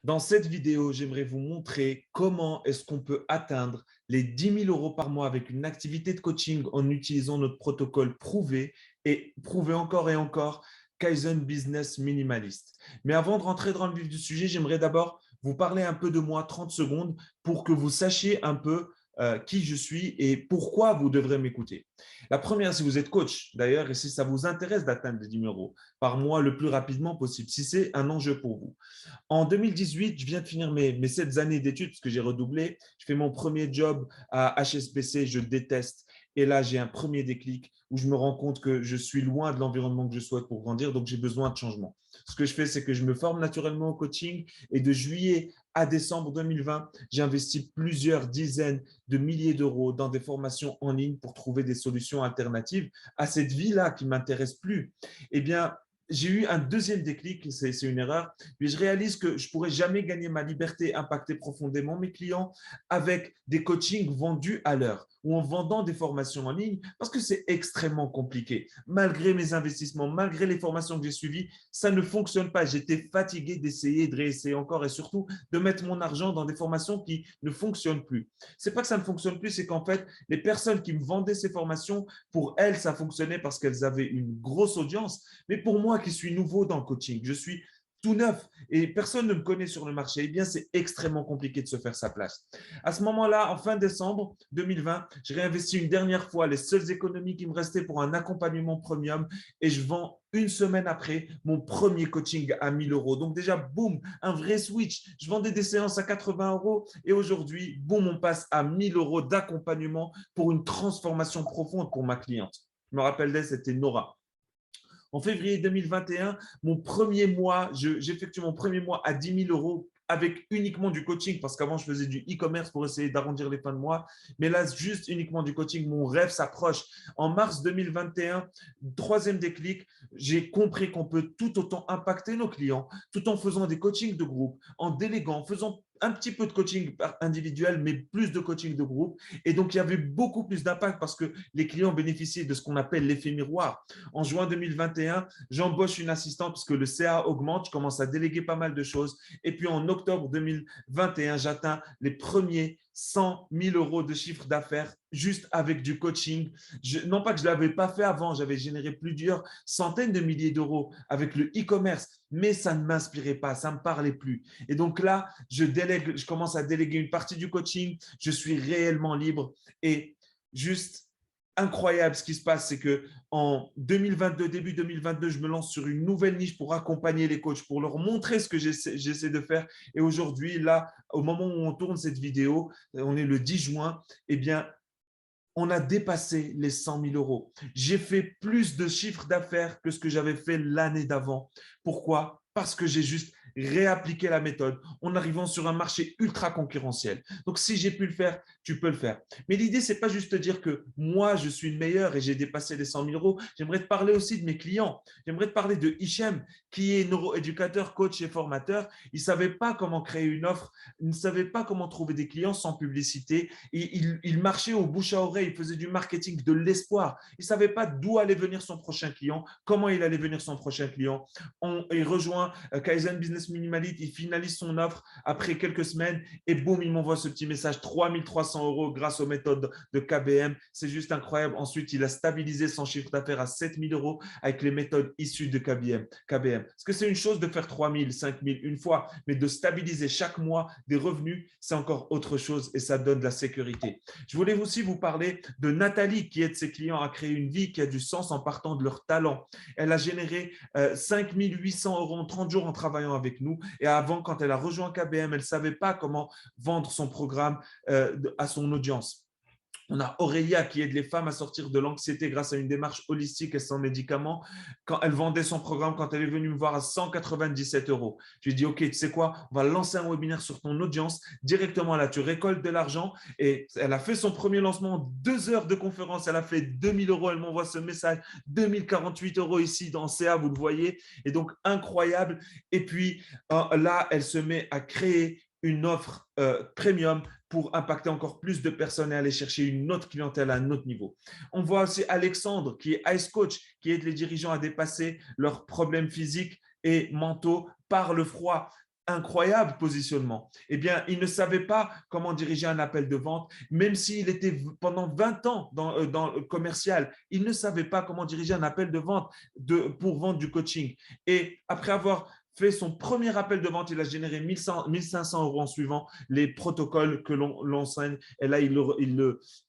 Dans cette vidéo, j'aimerais vous montrer comment est-ce qu'on peut atteindre les 10 000 euros par mois avec une activité de coaching en utilisant notre protocole prouvé et prouvé encore et encore, Kaizen Business Minimalist. Mais avant de rentrer dans le vif du sujet, j'aimerais d'abord vous parler un peu de moi 30 secondes pour que vous sachiez un peu qui je suis et pourquoi vous devrez m'écouter. La première, si vous êtes coach d'ailleurs et si ça vous intéresse d'atteindre les 10 000 euros par mois le plus rapidement possible, si c'est un enjeu pour vous. En 2018, je viens de finir mes 7 années d'études parce que j'ai redoublé. Je fais mon premier job à HSBC, je déteste. Et là, j'ai un premier déclic où je me rends compte que je suis loin de l'environnement que je souhaite pour grandir, donc j'ai besoin de changement. Ce que je fais, c'est que je me forme naturellement au coaching et de juillet à décembre 2020, j'ai investi plusieurs dizaines de milliers d'euros dans des formations en ligne pour trouver des solutions alternatives à cette vie-là qui ne m'intéresse plus. Eh bien, j'ai eu un deuxième déclic, c'est une erreur, mais je réalise que je ne pourrais jamais gagner ma liberté, impacter profondément mes clients avec des coachings vendus à l'heure ou en vendant des formations en ligne parce que c'est extrêmement compliqué. Malgré mes investissements, malgré les formations que j'ai suivies, ça ne fonctionne pas. J'étais fatigué d'essayer, de réessayer encore et surtout de mettre mon argent dans des formations qui ne fonctionnent plus. Ce n'est pas que ça ne fonctionne plus, c'est qu'en fait, les personnes qui me vendaient ces formations, pour elles, ça fonctionnait parce qu'elles avaient une grosse audience. Mais pour moi qui suis nouveau dans le coaching, je suis tout neuf et personne ne me connaît sur le marché, eh bien, c'est extrêmement compliqué de se faire sa place. À ce moment-là, en fin décembre 2020, je réinvestis une dernière fois les seules économies qui me restaient pour un accompagnement premium et je vends une semaine après mon premier coaching à 1 000 euros. Donc déjà, boum, un vrai switch. Je vendais des séances à 80 euros et aujourd'hui, boum, on passe à 1 000 euros d'accompagnement pour une transformation profonde pour ma cliente. Je me rappelle d'elle, c'était Nora. En février 2021, j'effectue mon premier mois à 10 000 euros avec uniquement du coaching, parce qu'avant, je faisais du e-commerce pour essayer d'arrondir les fins de mois. Mais là, juste uniquement du coaching, mon rêve s'approche. En mars 2021, troisième déclic, j'ai compris qu'on peut tout autant impacter nos clients, tout en faisant des coachings de groupe, en déléguant, en faisant un petit peu de coaching individuel, mais plus de coaching de groupe. Et donc, il y avait beaucoup plus d'impact parce que les clients bénéficiaient de ce qu'on appelle l'effet miroir. En juin 2021, j'embauche une assistante parce que le CA augmente, je commence à déléguer pas mal de choses. Et puis en octobre 2021, j'atteins les premiers 100 000 euros de chiffre d'affaires juste avec du coaching. Non pas que je ne l'avais pas fait avant, j'avais généré plusieurs centaines de milliers d'euros avec le e-commerce, mais ça ne m'inspirait pas, ça ne me parlait plus. Et donc là, je commence à déléguer une partie du coaching, je suis réellement libre et juste incroyable ce qui se passe, c'est que en 2022, début 2022, je me lance sur une nouvelle niche pour accompagner les coachs, pour leur montrer ce que j'essaie de faire. Et aujourd'hui, là, au moment où on tourne cette vidéo, on est le 10 juin, eh bien, on a dépassé les 100 000 euros. J'ai fait plus de chiffre d'affaires que ce que j'avais fait l'année d'avant. Pourquoi? Parce que j'ai juste réappliqué la méthode en arrivant sur un marché ultra concurrentiel. Donc, si j'ai pu le faire, tu peux le faire. Mais l'idée, c'est pas juste de dire que moi, je suis le meilleur et j'ai dépassé les 100 000 euros. J'aimerais te parler aussi de mes clients. J'aimerais te parler de Hichem, qui est neuroéducateur, coach et formateur. Il ne savait pas comment créer une offre, il ne savait pas comment trouver des clients sans publicité. Il marchait au bouche à oreille, il faisait du marketing, de l'espoir. Il ne savait pas d'où allait venir son prochain client, comment il allait venir son prochain client. Il rejoint Kaizen Business Minimalist, il finalise son offre après quelques semaines et boum, il m'envoie ce petit message, 3 300 euros grâce aux méthodes de KBM. C'est juste incroyable. Ensuite, il a stabilisé son chiffre d'affaires à 7 000 euros avec les méthodes issues de KBM. Parce que c'est une chose de faire 3 000, 5 000 une fois, mais de stabiliser chaque mois des revenus, c'est encore autre chose et ça donne de la sécurité. Je voulais aussi vous parler de Nathalie qui aide ses clients à créer une vie qui a du sens en partant de leur talent. Elle a généré 5 800 euros en 30 jours en travaillant avec nous. Et avant, quand elle a rejoint KBM, elle ne savait pas comment vendre son programme à son audience. On a Aurélia qui aide les femmes à sortir de l'anxiété grâce à une démarche holistique et sans médicaments. Quand elle vendait son programme, quand elle est venue me voir à 197 euros, je lui ai dit, OK, tu sais quoi, on va lancer un webinaire sur ton audience. Directement là, tu récoltes de l'argent. Et elle a fait son premier lancement en 2 heures de conférence. Elle a fait 2 000 euros. Elle m'envoie ce message, 2 048 euros ici dans CA, vous le voyez. Et donc, incroyable. Et puis là, elle se met à créer une offre premium pour impacter encore plus de personnes et aller chercher une autre clientèle à un autre niveau. On voit aussi Alexandre, qui est Ice Coach, qui aide les dirigeants à dépasser leurs problèmes physiques et mentaux par le froid. incroyable positionnement. Eh bien, il ne savait pas comment diriger un appel de vente, même s'il était pendant 20 ans dans le commercial. Il ne savait pas comment diriger un appel de vente pour vendre du coaching. Et après avoir fait son premier appel de vente, il a généré 1500 euros en suivant les protocoles que l'on enseigne. Et là, il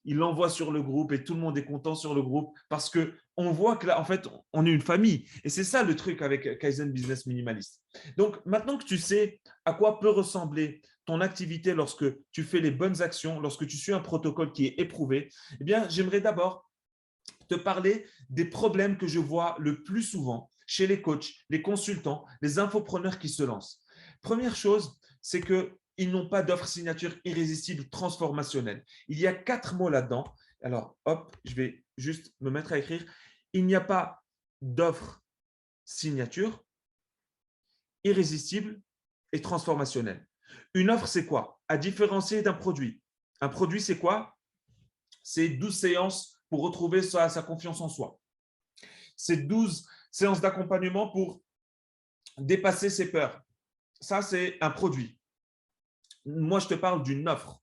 l'envoie sur le groupe et tout le monde est content sur le groupe parce que on voit que là, en fait, on est une famille. Et c'est ça le truc avec Kaizen Business Minimalist. Donc, maintenant que tu sais à quoi peut ressembler ton activité lorsque tu fais les bonnes actions, lorsque tu suis un protocole qui est éprouvé, eh bien, j'aimerais d'abord te parler des problèmes que je vois le plus souvent chez les coachs, les consultants, les infopreneurs qui se lancent. Première chose, c'est qu'ils n'ont pas d'offre signature irrésistible transformationnelle. Il y a 4 mots là-dedans. Alors, hop, je vais juste me mettre à écrire. Il n'y a pas d'offre signature irrésistible et transformationnelle. Une offre, c'est quoi? À différencier d'un produit. Un produit, c'est quoi? C'est 12 séances pour retrouver sa confiance en soi. C'est 12 séances d'accompagnement pour dépasser ses peurs. Ça, c'est un produit. Moi, je te parle d'une offre.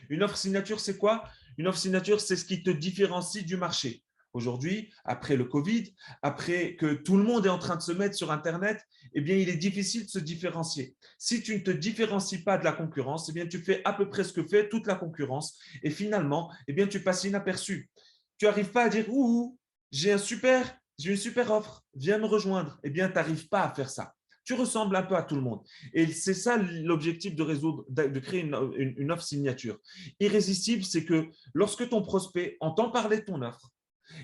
Une offre signature, c'est quoi? Une offre signature, c'est ce qui te différencie du marché. Aujourd'hui, après le Covid, après que tout le monde est en train de se mettre sur Internet, eh bien, il est difficile de se différencier. Si tu ne te différencies pas de la concurrence, eh bien, tu fais à peu près ce que fait toute la concurrence et finalement, eh bien, tu passes inaperçu. Tu n'arrives pas à dire « Ouh, j'ai une super offre, viens me rejoindre ». Eh bien, tu n'arrives pas à faire ça. Tu ressembles un peu à tout le monde. Et c'est ça l'objectif de créer une offre signature. Irrésistible, c'est que lorsque ton prospect entend parler de ton offre,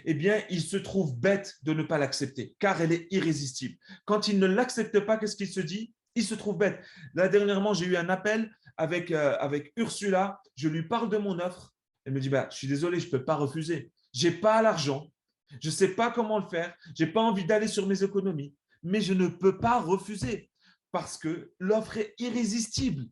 eh bien, il se trouve bête de ne pas l'accepter, car elle est irrésistible. Quand il ne l'accepte pas, qu'est-ce qu'il se dit? Il se trouve bête. Là, dernièrement, j'ai eu un appel avec Ursula. Je lui parle de mon offre. Elle me dit, bah, je suis désolé, je ne peux pas refuser. Je n'ai pas l'argent. Je ne sais pas comment le faire. Je n'ai pas envie d'aller sur mes économies. Mais je ne peux pas refuser parce que l'offre est irrésistible.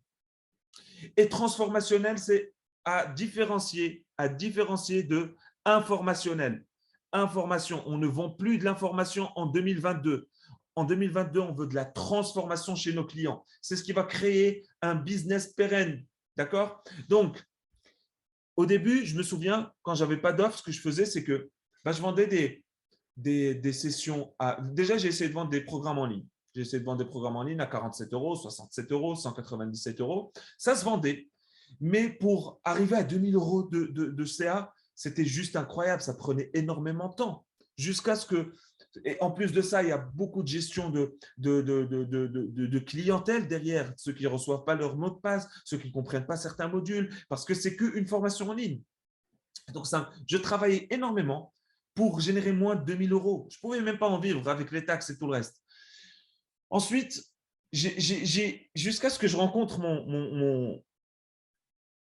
Et transformationnel, c'est à différencier de informationnel. Information, on ne vend plus de l'information en 2022. En 2022, on veut de la transformation chez nos clients. C'est ce qui va créer un business pérenne. D'accord? Donc, au début, je me souviens, quand je n'avais pas d'offre, ce que je faisais, c'est que je vendais des sessions. Déjà, j'ai essayé de vendre des programmes en ligne. J'ai essayé de vendre des programmes en ligne à 47 euros, 67 euros, 197 euros. Ça se vendait. Mais pour arriver à 2000 euros de CA, c'était juste incroyable. Ça prenait énormément de temps. Jusqu'à ce que, et en plus de ça, il y a beaucoup de gestion de clientèle derrière, ceux qui ne reçoivent pas leur mot de passe, ceux qui ne comprennent pas certains modules, parce que c'est qu'une formation en ligne. Donc, je travaillais énormément pour générer moins de 2000 euros. Je ne pouvais même pas en vivre avec les taxes et tout le reste. Ensuite, jusqu'à ce que je rencontre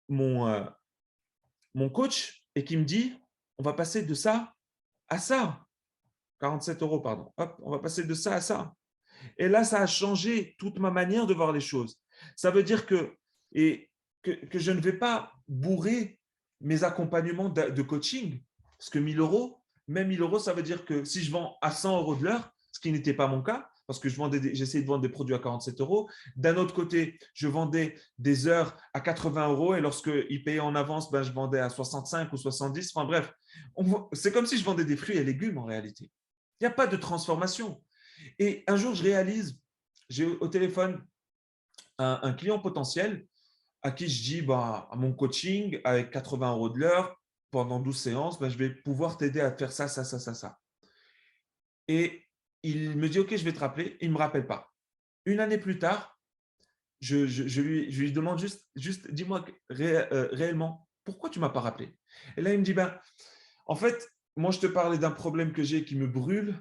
mon coach et qui me dit, on va passer de ça à ça. 47 euros, pardon. Hop, on va passer de ça à ça. Et là, ça a changé toute ma manière de voir les choses. Ça veut dire que je ne vais pas bourrer mes accompagnements de coaching, parce que 1000 euros, même 1000 euros, ça veut dire que si je vends à 100 euros de l'heure, ce qui n'était pas mon cas, parce que j'essayais de vendre des produits à 47 euros. D'un autre côté, je vendais des heures à 80 euros et lorsqu'ils payaient en avance, je vendais à 65 ou 70. Enfin bref, c'est comme si je vendais des fruits et légumes en réalité. Il n'y a pas de transformation. Et un jour, je réalise, j'ai au téléphone un client potentiel à qui je dis, à mon coaching, avec 80 euros de l'heure, pendant 12 séances, je vais pouvoir t'aider à faire ça, ça, ça, ça, ça. Et il me dit, OK, je vais te rappeler. Il ne me rappelle pas. Une année plus tard, je lui demande juste dis-moi réellement, pourquoi tu ne m'as pas rappelé? Et là, il me dit, en fait, moi, je te parlais d'un problème que j'ai qui me brûle,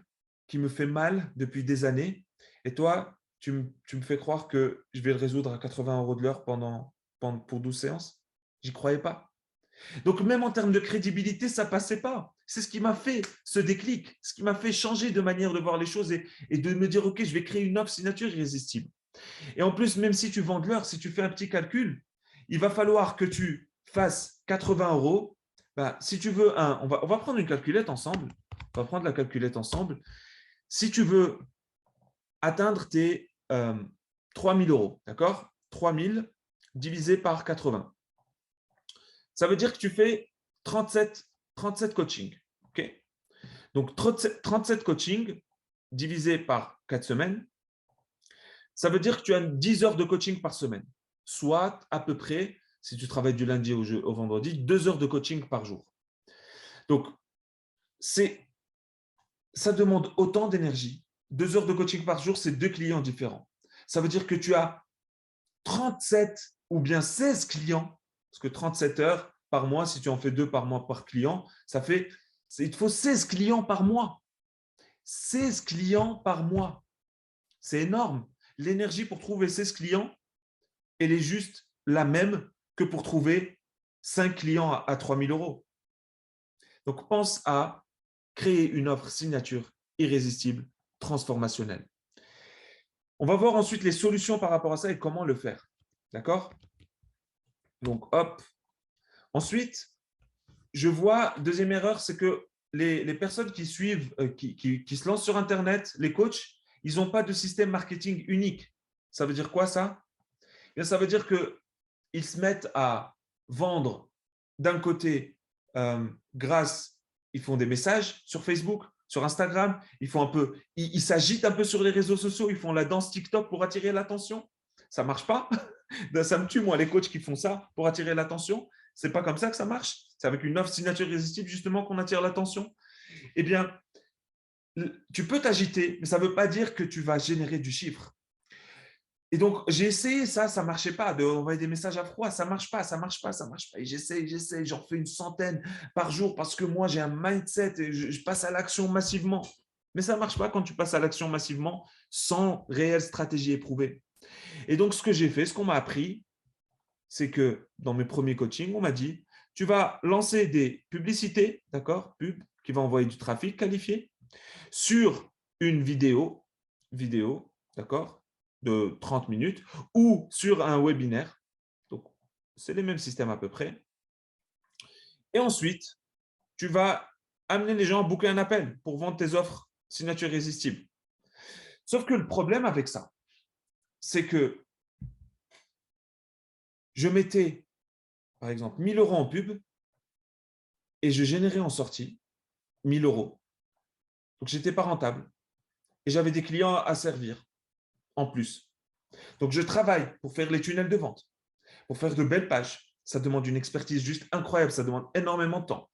qui me fait mal depuis des années. Et toi, tu me fais croire que je vais le résoudre à 80 euros de l'heure pour 12 séances. J'y croyais pas. Donc, même en termes de crédibilité, ça passait pas. C'est ce qui m'a fait ce déclic, ce qui m'a fait changer de manière de voir les choses et de me dire, OK, je vais créer une offre signature irrésistible. Et en plus, même si tu vends de l'heure, si tu fais un petit calcul, il va falloir que tu fasses 80 euros. Si tu veux on va prendre une calculette ensemble. On va prendre la calculette ensemble. Si tu veux atteindre 3 000 euros, d'accord? 3 000 divisé par 80. Ça veut dire que tu fais 37 coachings. OK? Donc, 37 coachings divisé par 4 semaines, ça veut dire que tu as 10 heures de coaching par semaine, soit à peu près, si tu travailles du lundi au vendredi, 2 heures de coaching par jour. Donc, ça demande autant d'énergie. 2 heures de coaching par jour, c'est 2 clients différents. Ça veut dire que tu as 37 ou bien 16 clients, parce que 37 heures par mois, si tu en fais 2 par mois par client, il te faut 16 clients par mois. 16 clients par mois. C'est énorme. L'énergie pour trouver 16 clients, elle est juste la même que pour trouver 5 clients à 3 000 euros. Donc, pense à créer une offre signature irrésistible, transformationnelle. On va voir ensuite les solutions par rapport à ça et comment le faire. D'accord? Donc, hop. Ensuite, je vois, deuxième erreur, c'est que les personnes qui suivent, qui se lancent sur Internet, les coachs, ils n'ont pas de système marketing unique. Ça veut dire quoi ça? Bien, ça veut dire qu'ils se mettent à vendre d'un côté ils font des messages sur Facebook, sur Instagram, ils s'agitent un peu sur les réseaux sociaux, ils font la danse TikTok pour attirer l'attention. Ça ne marche pas. Ça me tue, moi, les coachs qui font ça pour attirer l'attention. Ce n'est pas comme ça que ça marche. C'est avec une offre signature irrésistible, justement, qu'on attire l'attention. Eh bien, tu peux t'agiter, mais ça ne veut pas dire que tu vas générer du chiffre. Et donc, j'ai essayé ça ne marchait pas, d'envoyer des messages à froid, ça ne marche pas, ça ne marche pas, ça ne marche pas. Et j'essaie, j'en fais une centaine par jour parce que moi, j'ai un mindset et je passe à l'action massivement. Mais ça ne marche pas quand tu passes à l'action massivement sans réelle stratégie éprouvée. Et donc, ce que j'ai fait, ce qu'on m'a appris, c'est que dans mes premiers coachings, on m'a dit, tu vas lancer des publicités, d'accord, pub, qui va envoyer du trafic qualifié, sur une vidéo, d'accord, de 30 minutes, ou sur un webinaire. Donc, c'est les mêmes systèmes à peu près. Et ensuite, tu vas amener les gens à booker un appel pour vendre tes offres signature irrésistible. Sauf que le problème avec ça, c'est que je mettais, par exemple, 1 000 euros en pub et je générais en sortie 1 000 euros. Donc, je n'étais pas rentable et j'avais des clients à servir en plus. Donc, je travaille pour faire les tunnels de vente, pour faire de belles pages. Ça demande une expertise juste incroyable, ça demande énormément de temps.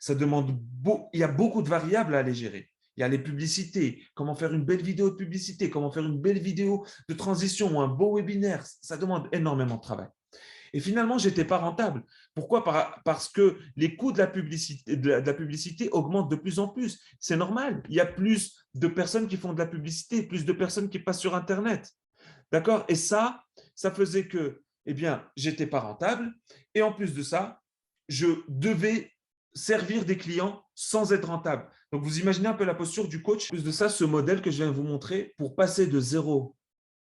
Il y a beaucoup de variables à aller gérer. Il y a les publicités, comment faire une belle vidéo de publicité, comment faire une belle vidéo de transition ou un beau webinaire. Ça demande énormément de travail. Et finalement, je n'étais pas rentable. Pourquoi? Parce que les coûts de la publicité augmentent de plus en plus. C'est normal. Il y a plus de personnes qui font de la publicité, plus de personnes qui passent sur Internet. D'accord? Et ça faisait que, eh bien, j'étais pas rentable. Et en plus de ça, je devais servir des clients sans être rentable. Donc, vous imaginez un peu la posture du coach. En plus de ça, ce modèle que je viens de vous montrer, pour passer de 0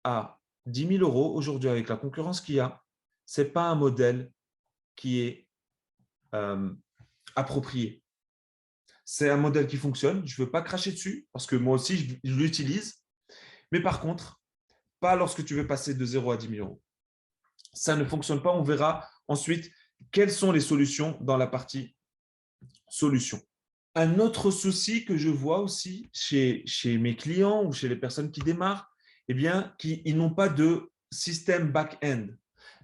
à 10 000 euros aujourd'hui avec la concurrence qu'il y a, ce n'est pas un modèle qui est approprié. C'est un modèle qui fonctionne. Je ne veux pas cracher dessus parce que moi aussi, je l'utilise. Mais par contre, pas lorsque tu veux passer de 0 à 10 000 euros. Ça ne fonctionne pas. On verra ensuite quelles sont les solutions dans la partie solutions. Un autre souci que je vois aussi chez mes clients ou chez les personnes qui démarrent, eh bien, ils n'ont pas de système back-end.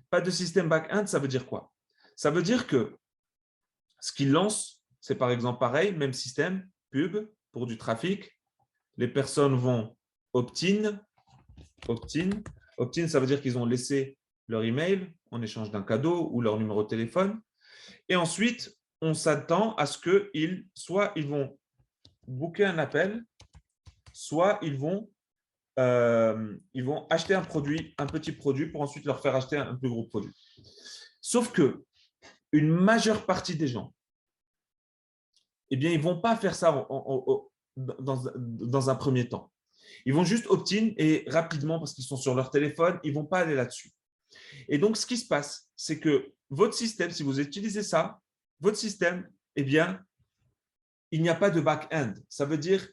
Pas de système back-end, ça veut dire quoi? Ça veut dire que ce qu'ils lancent, c'est par exemple pareil, même système, pub pour du trafic. Les personnes vont opt-in. Opt-in, ça veut dire qu'ils ont laissé leur email en échange d'un cadeau ou leur numéro de téléphone. Et ensuite, on s'attend à ce qu'ils ils vont booker un appel, soit ils vont acheter un produit, un petit produit pour ensuite leur faire acheter un plus gros produit. Sauf que une majeure partie des gens, eh bien, ils ne vont pas faire ça dans un premier temps. Ils vont juste opt-in et rapidement, parce qu'ils sont sur leur téléphone, ils ne vont pas aller là-dessus. Et donc, ce qui se passe, c'est que votre système, si vous utilisez ça, votre système, eh bien, il n'y a pas de back-end. Ça veut dire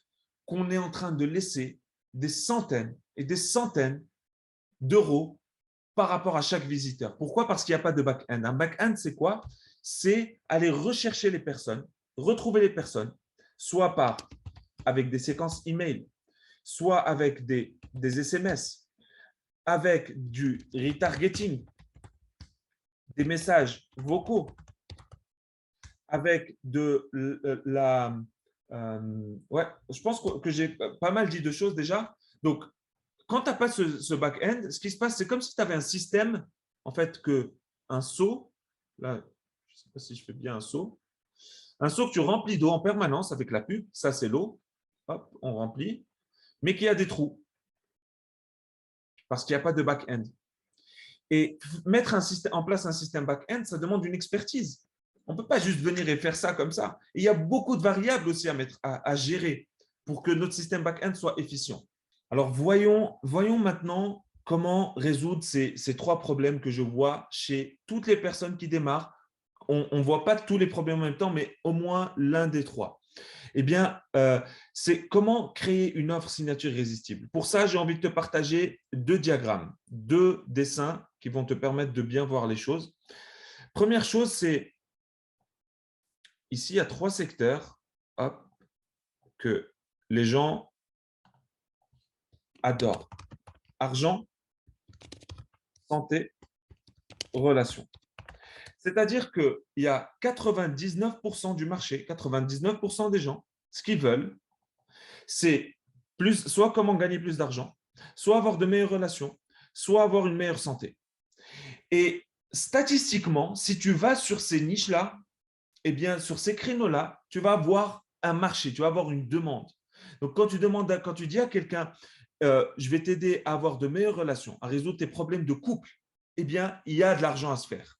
qu'on est en train de laisser des centaines et des centaines d'euros par rapport à chaque visiteur. Pourquoi? Parce qu'il n'y a pas de back-end. Un back-end, c'est quoi? C'est aller rechercher les personnes, retrouver les personnes, soit avec des séquences email, soit avec des SMS, avec du retargeting, des messages vocaux, avec de la… ouais, je pense que j'ai pas mal dit de choses déjà. Donc, quand tu n'as pas ce back-end, ce qui se passe, c'est comme si tu avais un système, en fait, un seau, là, je ne sais pas si je fais bien un seau que tu remplis d'eau en permanence avec la pub, ça c'est l'eau, hop, on remplit, mais qui a des trous, parce qu'il n'y a pas de back-end. Et mettre en place un système back-end, ça demande une expertise. On ne peut pas juste venir et faire ça comme ça. Et il y a beaucoup de variables aussi à gérer pour que notre système back-end soit efficient. Alors, voyons maintenant comment résoudre ces trois problèmes que je vois chez toutes les personnes qui démarrent. On ne voit pas tous les problèmes en même temps, mais au moins l'un des trois. Eh bien, c'est comment créer une offre signature irrésistible. Pour ça, j'ai envie de te partager deux diagrammes, deux dessins qui vont te permettre de bien voir les choses. Première chose, c'est ici, il y a trois secteurs hop, que les gens adorent. Argent, santé, relations. C'est-à-dire qu'il y a 99% du marché, 99% des gens, ce qu'ils veulent, c'est soit comment gagner plus d'argent, soit avoir de meilleures relations, soit avoir une meilleure santé. Et statistiquement, si tu vas sur ces niches-là, eh bien, sur ces créneaux-là, tu vas avoir un marché, tu vas avoir une demande. Donc, quand tu dis à quelqu'un, je vais t'aider à avoir de meilleures relations, à résoudre tes problèmes de couple, eh bien, il y a de l'argent à se faire.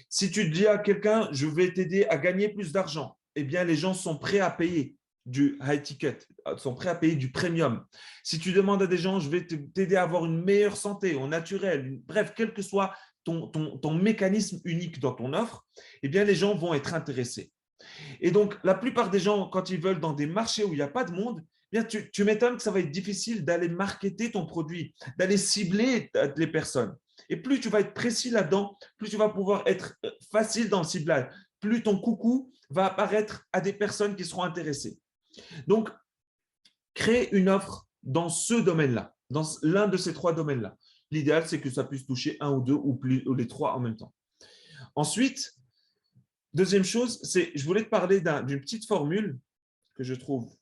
Si tu dis à quelqu'un, je vais t'aider à gagner plus d'argent, eh bien, les gens sont prêts à payer du high ticket, sont prêts à payer du premium. Si tu demandes à des gens, je vais t'aider à avoir une meilleure santé au naturel, bref, quel que soit ton mécanisme unique dans ton offre, eh bien, les gens vont être intéressés. Et donc, la plupart des gens, quand ils veulent dans des marchés où il n'y a pas de monde, eh bien, tu m'étonnes que ça va être difficile d'aller marketer ton produit, d'aller cibler les personnes. Et plus tu vas être précis là-dedans, plus tu vas pouvoir être facile dans le ciblage, plus ton coucou va apparaître à des personnes qui seront intéressées. Donc, crée une offre dans ce domaine-là, dans l'un de ces trois domaines-là. L'idéal, c'est que ça puisse toucher un ou deux ou les trois en même temps. Ensuite, deuxième chose, je voulais te parler d'une petite formule que je trouve,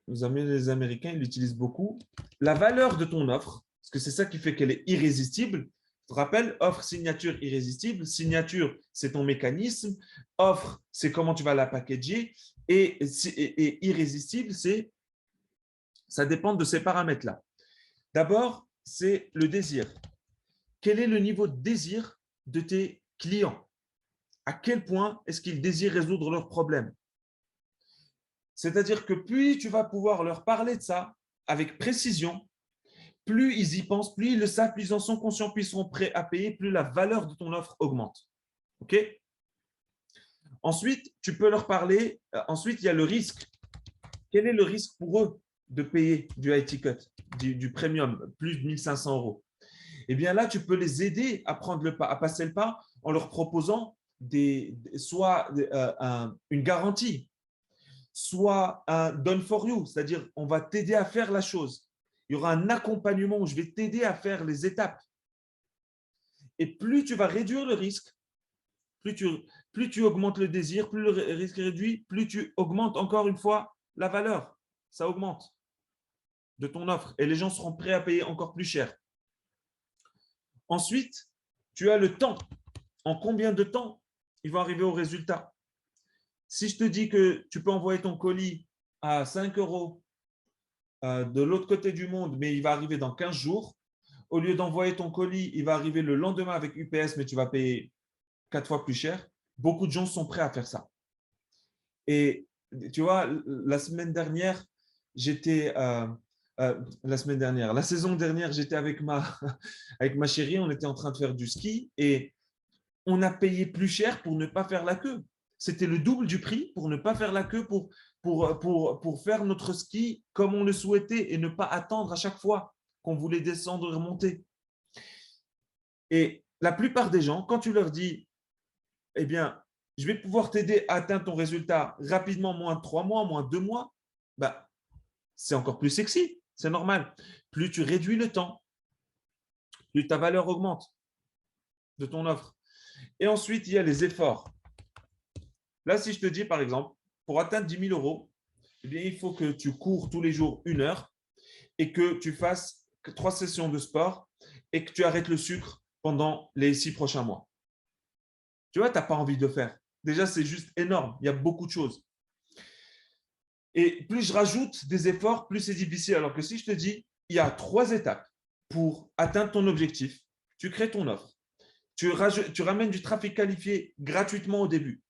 les Américains, ils l'utilisent beaucoup. La valeur de ton offre, parce que c'est ça qui fait qu'elle est irrésistible. Je te rappelle, offre, signature, irrésistible. Signature, c'est ton mécanisme. Offre, c'est comment tu vas la packager. Et irrésistible, ça dépend de ces paramètres-là. D'abord, c'est le désir. Quel est le niveau de désir de tes clients? À quel point est-ce qu'ils désirent résoudre leurs problèmes? C'est-à-dire que plus tu vas pouvoir leur parler de ça avec précision, plus ils y pensent, plus ils le savent, plus ils en sont conscients, plus ils sont prêts à payer, plus la valeur de ton offre augmente. OK? Ensuite, tu peux leur parler. Ensuite, il y a le risque. Quel est le risque pour eux de payer du high ticket, du premium, plus de 1 500 euros? Eh bien là, tu peux les aider à prendre le pas, à passer le pas en leur proposant soit une garantie, soit un done for you, c'est-à-dire on va t'aider à faire la chose. Il y aura un accompagnement où je vais t'aider à faire les étapes. Et plus tu vas réduire le risque, plus tu augmentes le désir, plus le risque est réduit, plus tu augmentes encore une fois la valeur. Ça augmente de ton offre et les gens seront prêts à payer encore plus cher. Ensuite, tu as le temps. En combien de temps ils vont arriver au résultat? Si je te dis que tu peux envoyer ton colis à 5 euros de l'autre côté du monde, mais il va arriver dans 15 jours, au lieu d'envoyer ton colis, il va arriver le lendemain avec UPS, mais tu vas payer 4 fois plus cher, beaucoup de gens sont prêts à faire ça. Et tu vois, la saison dernière, j'étais avec ma chérie, on était en train de faire du ski et on a payé plus cher pour ne pas faire la queue. C'était le double du prix pour ne pas faire la queue, pour faire notre ski comme on le souhaitait et ne pas attendre à chaque fois qu'on voulait descendre et remonter. Et la plupart des gens, quand tu leur dis, eh bien, je vais pouvoir t'aider à atteindre ton résultat rapidement, moins de 3 mois, moins de 2 mois, bah, c'est encore plus sexy, c'est normal. Plus tu réduis le temps, plus ta valeur augmente de ton offre. Et ensuite, il y a les efforts. Là, si je te dis, par exemple, pour atteindre 10 000 euros, eh bien, il faut que tu cours tous les jours 1 heure et que tu fasses 3 sessions de sport et que tu arrêtes le sucre pendant les 6 prochains mois. Tu vois, tu n'as pas envie de faire. Déjà, c'est juste énorme. Il y a beaucoup de choses. Et plus je rajoute des efforts, plus c'est difficile. Alors que si je te dis, il y a 3 étapes pour atteindre ton objectif, tu crées ton offre, tu ramènes du trafic qualifié gratuitement au début,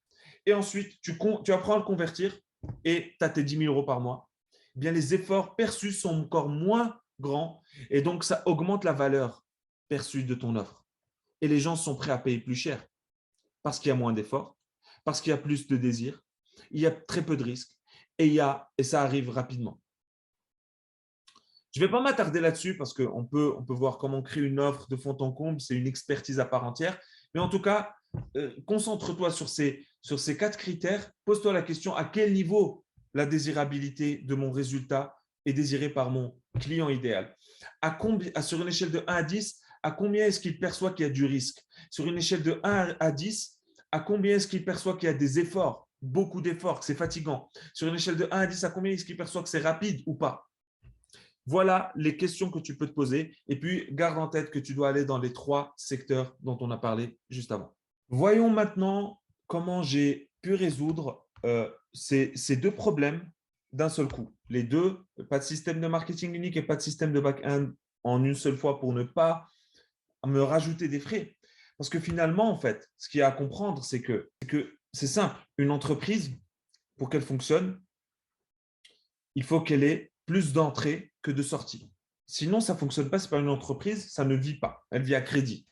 et ensuite tu apprends à le convertir et tu as tes 10 000 euros par mois, eh bien les efforts perçus sont encore moins grands et donc ça augmente la valeur perçue de ton offre. Et les gens sont prêts à payer plus cher parce qu'il y a moins d'efforts, parce qu'il y a plus de désir, il y a très peu de risques et ça arrive rapidement. Je ne vais pas m'attarder là-dessus parce qu'on peut voir comment créer une offre de fond en comble, c'est une expertise à part entière. Mais en tout cas, concentre-toi sur ces 4 critères. Pose-toi la question à quel niveau la désirabilité de mon résultat est désirée par mon client idéal. Sur une échelle de 1 à 10, à combien est-ce qu'il perçoit qu'il y a du risque? Sur une échelle de 1 à 10, à combien est-ce qu'il perçoit qu'il y a des efforts, beaucoup d'efforts, que c'est fatigant? Sur une échelle de 1 à 10, à combien est-ce qu'il perçoit que c'est rapide ou pas? Voilà les questions que tu peux te poser. Et puis, garde en tête que tu dois aller dans les 3 secteurs dont on a parlé juste avant. Voyons maintenant comment j'ai pu résoudre ces 2 problèmes d'un seul coup. Les deux, pas de système de marketing unique et pas de système de back-end en une seule fois pour ne pas me rajouter des frais. Parce que finalement, en fait, ce qu'il y a à comprendre, c'est que c'est simple. Une entreprise, pour qu'elle fonctionne, il faut qu'elle ait plus d'entrées que de sorties. Sinon, ça ne fonctionne pas. Ce n'est pas une entreprise, ça ne vit pas. Elle vit à crédit.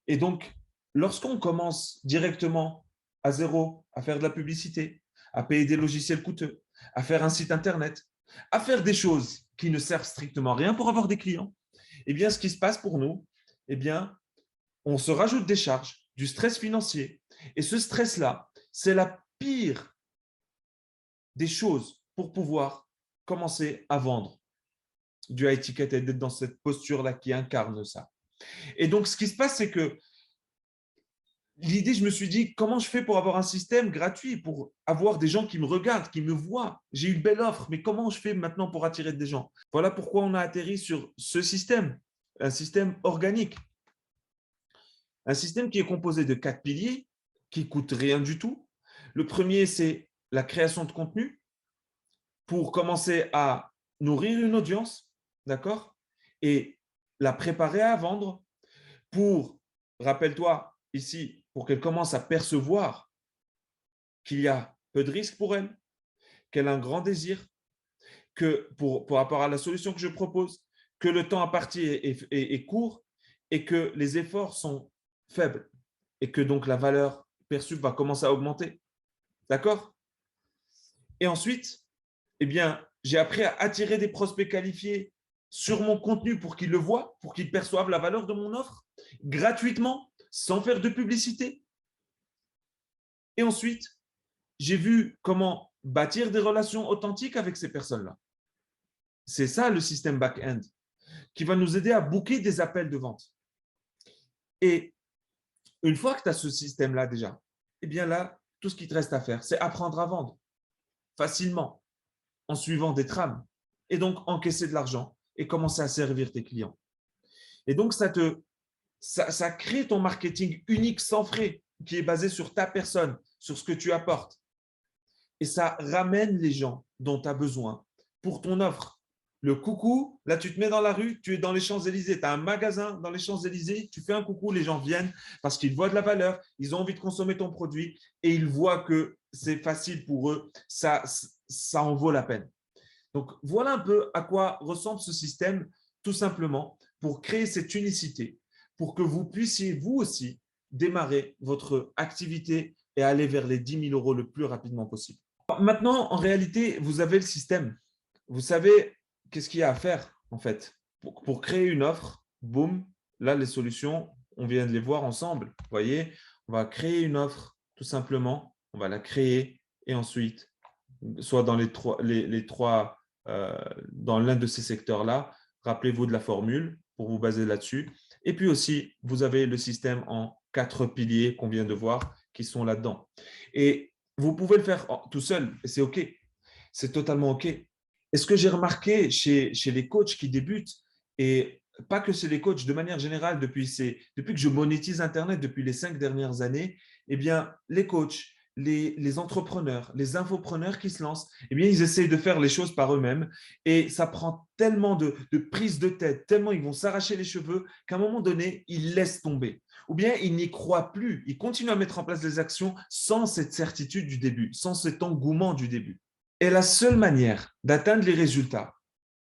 Et donc, lorsqu'on commence directement à zéro à faire de la publicité, à payer des logiciels coûteux, à faire un site internet, à faire des choses qui ne servent strictement à rien pour avoir des clients, eh bien, ce qui se passe pour nous, eh bien, on se rajoute des charges, du stress financier. Et ce stress-là, c'est la pire des choses pour pouvoir commencer à vendre du high ticket et d'être dans cette posture-là qui incarne ça. Et donc, ce qui se passe, c'est que l'idée, je me suis dit, comment je fais pour avoir un système gratuit, pour avoir des gens qui me regardent, qui me voient? J'ai une belle offre, mais comment je fais maintenant pour attirer des gens? Voilà pourquoi on a atterri sur ce système, un système organique. Un système qui est composé de 4 piliers, qui ne coûtent rien du tout. Le premier, c'est la création de contenu pour commencer à nourrir une audience, d'accord? Et la préparer à vendre pour, rappelle-toi ici, pour qu'elle commence à percevoir qu'il y a peu de risques pour elle, qu'elle a un grand désir, que pour rapport à la solution que je propose, que le temps à partir est court et que les efforts sont faibles et que donc la valeur perçue va commencer à augmenter. D'accord? Et ensuite, eh bien, j'ai appris à attirer des prospects qualifiés sur mon contenu pour qu'ils le voient, pour qu'ils perçoivent la valeur de mon offre gratuitement, sans faire de publicité. Et ensuite, j'ai vu comment bâtir des relations authentiques avec ces personnes-là. C'est ça le système back-end qui va nous aider à booker des appels de vente. Et une fois que tu as ce système-là déjà, eh bien là, tout ce qui te reste à faire, c'est apprendre à vendre facilement en suivant des trames et donc encaisser de l'argent et commencer à servir tes clients. Et donc, ça crée ton marketing unique sans frais qui est basé sur ta personne, sur ce que tu apportes. Et ça ramène les gens dont tu as besoin pour ton offre. Le coucou, là, tu te mets dans la rue, tu es dans les Champs-Élysées, tu as un magasin dans les Champs-Élysées, tu fais un coucou, les gens viennent parce qu'ils voient de la valeur, ils ont envie de consommer ton produit et ils voient que c'est facile pour eux, ça en vaut la peine. Donc, voilà un peu à quoi ressemble ce système, tout simplement, pour créer cette unicité, pour que vous puissiez, vous aussi, démarrer votre activité et aller vers les 10 000 euros le plus rapidement possible. Maintenant, en réalité, vous avez le système. Vous savez qu'est-ce qu'il y a à faire, en fait, pour créer une offre. Boum, là, les solutions, on vient de les voir ensemble. Vous voyez, on va créer une offre, tout simplement. On va la créer et ensuite, soit dans dans l'un de ces secteurs-là, rappelez-vous de la formule pour vous baser là-dessus. Et puis aussi, vous avez le système en 4 piliers qu'on vient de voir qui sont là-dedans. Et vous pouvez le faire tout seul et c'est OK. C'est totalement OK. Et ce que j'ai remarqué chez les coachs qui débutent, et pas que chez les coachs, de manière générale, depuis que je monétise Internet depuis les 5 dernières années, eh bien, les coachs, les entrepreneurs, les infopreneurs qui se lancent, eh bien, ils essayent de faire les choses par eux-mêmes et ça prend tellement de prise de tête, tellement ils vont s'arracher les cheveux qu'à un moment donné, ils laissent tomber. Ou bien ils n'y croient plus, ils continuent à mettre en place des actions sans cette certitude du début, sans cet engouement du début. Et la seule manière d'atteindre les résultats,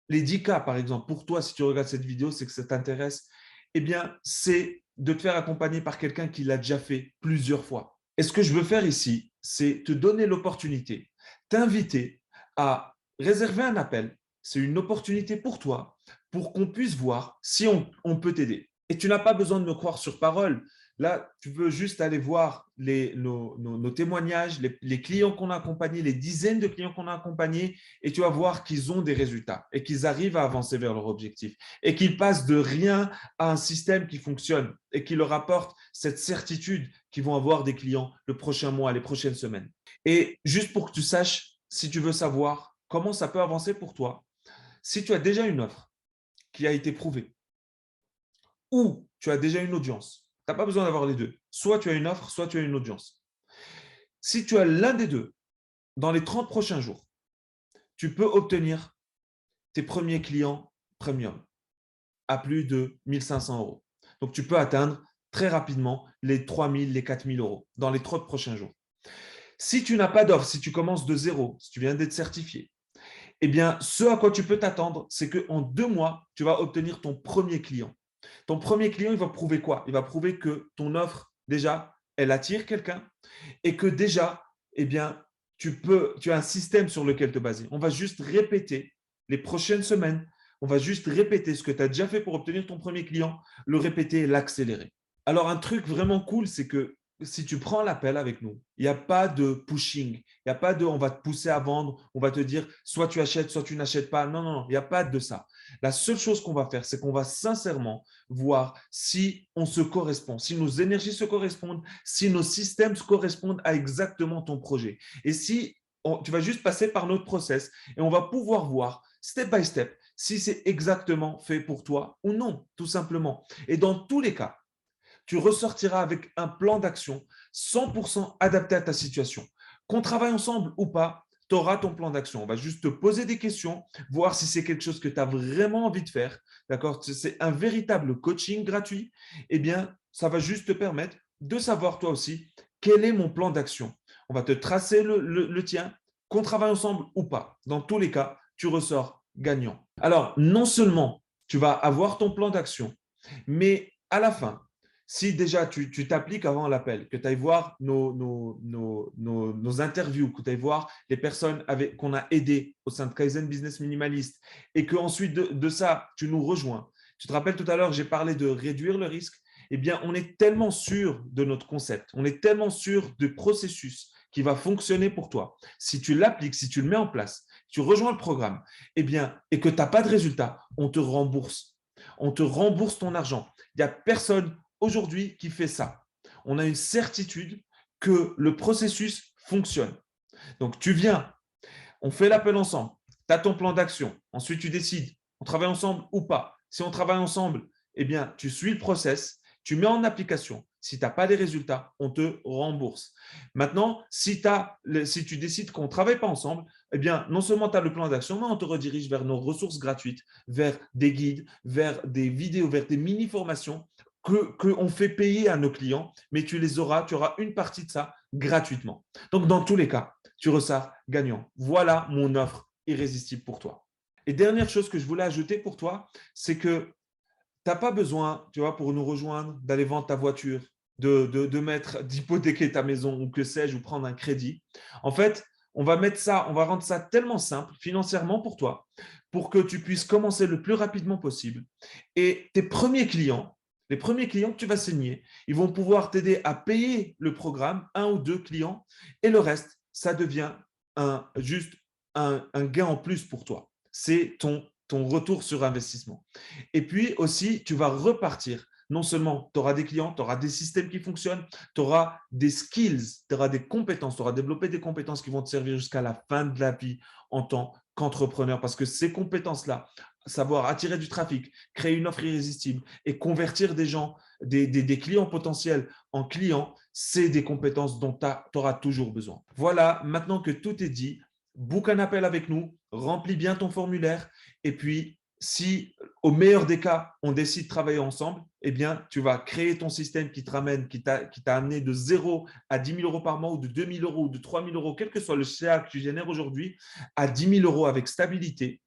les 10 cas par exemple, pour toi, si tu regardes cette vidéo, c'est que ça t'intéresse, eh bien, c'est de te faire accompagner par quelqu'un qui l'a déjà fait plusieurs fois. Et ce que je veux faire ici, c'est te donner l'opportunité, t'inviter à réserver un appel. C'est une opportunité pour toi, pour qu'on puisse voir si on peut t'aider. Et tu n'as pas besoin de me croire sur parole. Là, tu veux juste aller voir nos témoignages, les clients qu'on a accompagnés, les dizaines de clients qu'on a accompagnés, et tu vas voir qu'ils ont des résultats et qu'ils arrivent à avancer vers leur objectif et qu'ils passent de rien à un système qui fonctionne et qui leur apporte cette certitude qu'ils vont avoir des clients le prochain mois, les prochaines semaines. Et juste pour que tu saches, si tu veux savoir comment ça peut avancer pour toi, si tu as déjà une offre qui a été prouvée ou tu as déjà une audience, tu n'as pas besoin d'avoir les deux. Soit tu as une offre, soit tu as une audience. Si tu as l'un des deux, dans les 30 prochains jours, tu peux obtenir tes premiers clients premium à plus de 1500 euros. Donc, tu peux atteindre très rapidement les 3000, les 4000 euros dans les 30 prochains jours. Si tu n'as pas d'offre, si tu commences de zéro, si tu viens d'être certifié, eh bien, ce à quoi tu peux t'attendre, c'est qu'en 2 mois, tu vas obtenir ton premier client. Ton premier client, il va prouver quoi? Il va prouver que ton offre, déjà, elle attire quelqu'un et que déjà, eh bien, tu as un système sur lequel te baser. On va juste répéter les prochaines semaines, on va juste répéter ce que tu as déjà fait pour obtenir ton premier client, le répéter et l'accélérer. Alors, un truc vraiment cool, c'est que si tu prends l'appel avec nous, il n'y a pas de pushing, il n'y a pas de on va te pousser à vendre, on va te dire soit tu achètes, soit tu n'achètes pas. Non, non, non, il n'y a pas de ça. La seule chose qu'on va faire, c'est qu'on va sincèrement voir si on se correspond, si nos énergies se correspondent, si nos systèmes se correspondent à exactement ton projet. Et si tu vas juste passer par notre process et on va pouvoir voir step by step si c'est exactement fait pour toi ou non, tout simplement. Et dans tous les cas, tu ressortiras avec un plan d'action 100% adapté à ta situation. Qu'on travaille ensemble ou pas, tu auras ton plan d'action. On va juste te poser des questions, voir si c'est quelque chose que tu as vraiment envie de faire. D'accord? C'est un véritable coaching gratuit. Eh bien, ça va juste te permettre de savoir toi aussi quel est mon plan d'action. On va te tracer le tien, qu'on travaille ensemble ou pas. Dans tous les cas, tu ressors gagnant. Alors, non seulement tu vas avoir ton plan d'action, mais à la fin, si déjà tu t'appliques avant l'appel, que tu ailles voir nos interviews, que tu ailles voir les personnes qu'on a aidées au sein de Kaizen Business Minimaliste et qu'ensuite de ça, tu nous rejoins. Tu te rappelles tout à l'heure, j'ai parlé de réduire le risque. Eh bien, on est tellement sûr de notre concept, on est tellement sûr du processus qui va fonctionner pour toi. Si tu l'appliques, si tu le mets en place, tu rejoins le programme, eh bien, et que tu n'as pas de résultat, on te rembourse. On te rembourse ton argent. Il n'y a personne aujourd'hui qui fait ça. On a une certitude que le processus fonctionne. Donc, tu viens, on fait l'appel ensemble, tu as ton plan d'action, ensuite tu décides, on travaille ensemble ou pas. Si on travaille ensemble, eh bien, tu suis le process, tu mets en application. Si tu n'as pas les résultats, on te rembourse. Maintenant, si tu décides qu'on ne travaille pas ensemble, eh bien, non seulement tu as le plan d'action, mais on te redirige vers nos ressources gratuites, vers des guides, vers des vidéos, vers des mini-formations qu'on fait payer à nos clients, mais tu auras une partie de ça gratuitement. Donc, dans tous les cas, tu ressors gagnant. Voilà mon offre irrésistible pour toi. Et dernière chose que je voulais ajouter pour toi, c'est que tu n'as pas besoin, tu vois, pour nous rejoindre, d'aller vendre ta voiture, d'hypothéquer ta maison ou que sais-je, ou prendre un crédit. En fait, on va rendre ça tellement simple financièrement pour toi, pour que tu puisses commencer le plus rapidement possible. Et tes premiers clients, Les premiers clients que tu vas signer, ils vont pouvoir t'aider à payer le programme, 1 ou 2 clients, et le reste, ça devient juste un gain en plus pour toi. C'est ton retour sur investissement. Et puis aussi, tu vas repartir. Non seulement tu auras des clients, tu auras des systèmes qui fonctionnent, tu auras des skills, tu auras des compétences, tu auras développé des compétences qui vont te servir jusqu'à la fin de la vie en tant qu'entrepreneur. Parce que ces compétences-là, savoir attirer du trafic, créer une offre irrésistible et convertir des gens, des clients potentiels en clients, c'est des compétences dont tu auras toujours besoin. Voilà, maintenant que tout est dit, book un appel avec nous, remplis bien ton formulaire et puis si au meilleur des cas, on décide de travailler ensemble, eh bien, tu vas créer ton système qui te ramène, qui t'a amené de 0 à 10 000 € par mois ou de 2 000 € ou de 3 000 €, quel que soit le CA que tu génères aujourd'hui, à 10 000 € avec stabilité.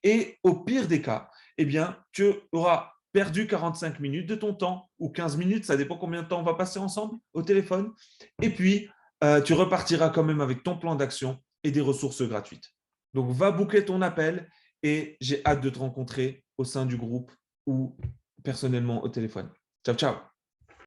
Et au pire des cas, eh bien, tu auras perdu 45 minutes de ton temps ou 15 minutes, ça dépend combien de temps on va passer ensemble au téléphone. Et puis, tu repartiras quand même avec ton plan d'action et des ressources gratuites. Donc, va booker ton appel et j'ai hâte de te rencontrer au sein du groupe ou personnellement au téléphone. Ciao, ciao.